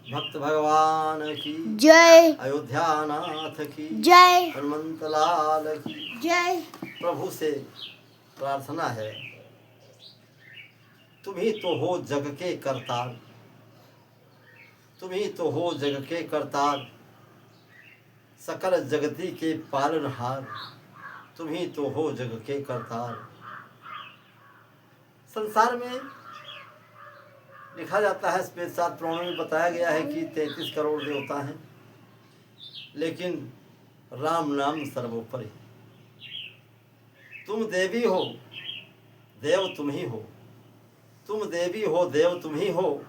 भक्त भगवान की जय। अयोध्या नाथ की जय। हनुमंत लाल की जय। प्रभु से प्रार्थना है, तुम ही तो हो जग के करतार, तुम ही तो हो जग के करतार, सकल जगती के पालनहार, तुम ही तो हो जग के करतार। संसार में लिखा जाता है, वेद शास्त्र पुराणों में बताया गया है कि 33 करोड़ देवता हैं, लेकिन राम नाम सर्वोपरि। तुम देवी हो, देव तुम ही हो, तुम देवी हो, देव तुम ही हो,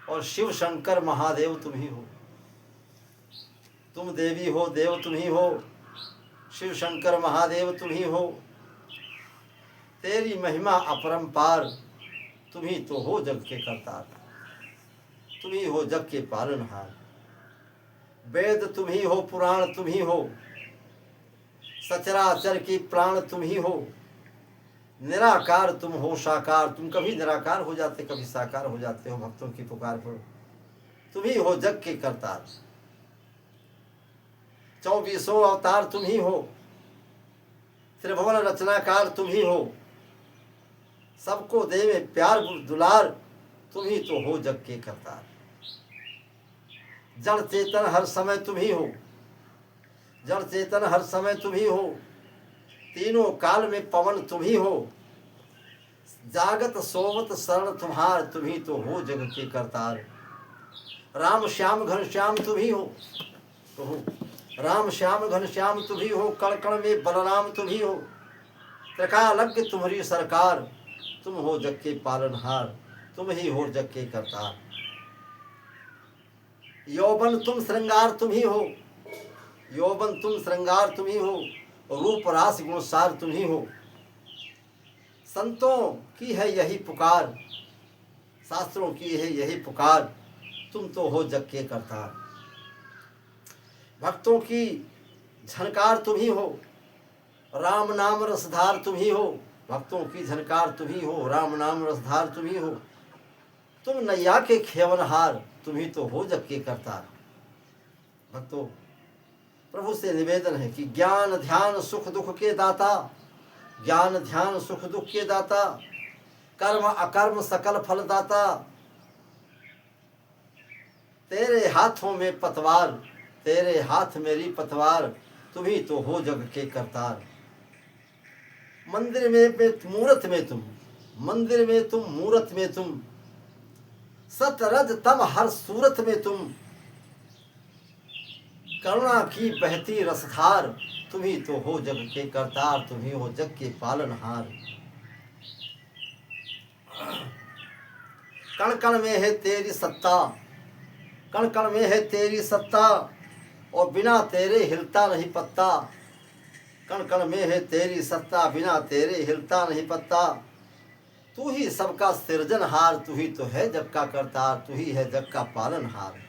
और शिव शंकर महादेव तुम ही हो। तुम देवी हो, देव तुम ही हो, शिव शंकर महादेव तुम ही हो, तेरी महिमा अपरंपार, तुम ही तो हो जग के करतार, तुम ही हो जग के पालनहार। वेद तुम ही हो, पुराण तुम ही हो, सचराचर की प्राण तुम ही हो, निराकार तुम हो साकार, तुम कभी निराकार हो जाते कभी साकार हो जाते हो भक्तों की पुकार पर, तुम ही हो जग के करतार। 24 अवतार तुम ही हो, त्रिभुवन रचनाकार तुम ही हो, सबको दे में प्यार दुलार, तुम ही तो हो जग के करतार। जड़ चेतन हर समय तुम ही हो, जड़ चेतन हर समय तुम ही हो, तीनों काल में पवन तुम ही हो, जागत सोवत शरण तुम्हार, तुम ही तो हो जग के करतार। राम श्याम घनश्याम तुम ही हो, राम श्याम घनश्याम तुम ही हो, कण कण में बलराम तुम ही हो, त्रिकालज्ञ तुम्हारी सरकार, तुम हो जग के पालनहार, तुम ही हो जग के करतार। यौवन तुम श्रृंगार तुम ही हो, यौवन तुम श्रृंगार तुम ही हो, रूप रास गुणसार तुम ही हो। संतों की है यही पुकार, शास्त्रों की है यही पुकार, तुम तो हो जग के करतार। भक्तों की झनकार तुम ही हो, राम नाम रसधार तुम ही हो, भक्तों की झनकार तुम ही हो, राम नाम रसधार तुम ही हो, तुम नैया के खेवनहार, तुम ही तो हो जग के करतार। भक्तों, प्रभु से निवेदन है कि ज्ञान ध्यान सुख दुख के दाता, ज्ञान ध्यान सुख दुख के दाता, कर्म अकर्म सकल फल दाता, तेरे हाथों में पतवार, तेरे हाथ मेरी पतवार, तुम ही तो हो जग के करतार। मंदिर में मूरत में तुम, मंदिर में तुम मूरत में तुम, सतरज तम हर सूरत में तुम, करुणा की बहती रसधार, तुम ही तो हो जग के करतार, तुम ही हो जग के पालनहार। कण कण में है तेरी सत्ता, कण कण में है तेरी सत्ता, और बिना तेरे हिलता नहीं पत्ता, कण कण में है तेरी सत्ता, बिना तेरे हिलता नहीं पत्ता। तू ही सबका सृजनहार, तू ही तो है जग का करतार, तू ही है जग का पालनहार।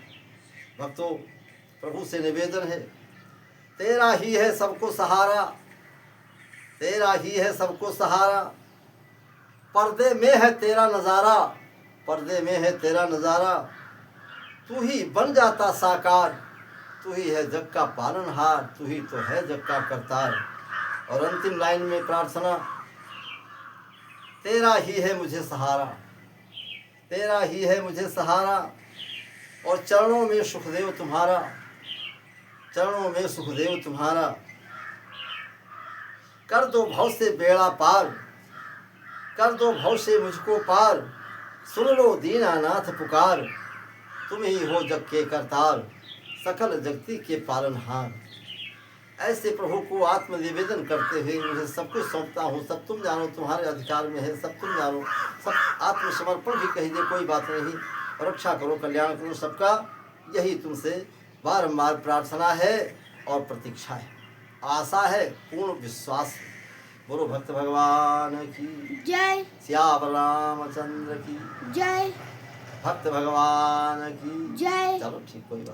भक्तों, प्रभु से निवेदन है, तेरा ही है सबको सहारा, तेरा ही है सबको सहारा, पर्दे में है तेरा नज़ारा, पर्दे में है तेरा नज़ारा, तू ही बन जाता साकार, तू ही है जग का पालनहार, तू ही तो है जग का करतार। और अंतिम लाइन में प्रार्थना, तेरा ही है मुझे सहारा, तेरा ही है मुझे सहारा, और चरणों में सुखदेव तुम्हारा, चरणों में सुखदेव तुम्हारा, कर दो भव से बेड़ा पार, कर दो भव से मुझको पार, सुन लो दीनानाथ पुकार, तुम ही हो जग के करतार, सकल जगती के पालनहार। ऐसे प्रभु को आत्म निवेदन करते हुए मुझे सब कुछ सौंपता हूँ, सब तुम जानो, तुम्हारे अधिकार में है, सब तुम जानो, सब आत्मसमर्पण भी कही दे, कोई बात नहीं, रक्षा करो, कल्याण करो सबका, यही तुमसे बारंबार प्रार्थना है और प्रतीक्षा है, आशा है, पूर्ण विश्वास है। बोलो भक्त भगवान की जय। श्याम रामचंद्र की जय। भक्त भगवान की जय। चलो ठीक, कोई बात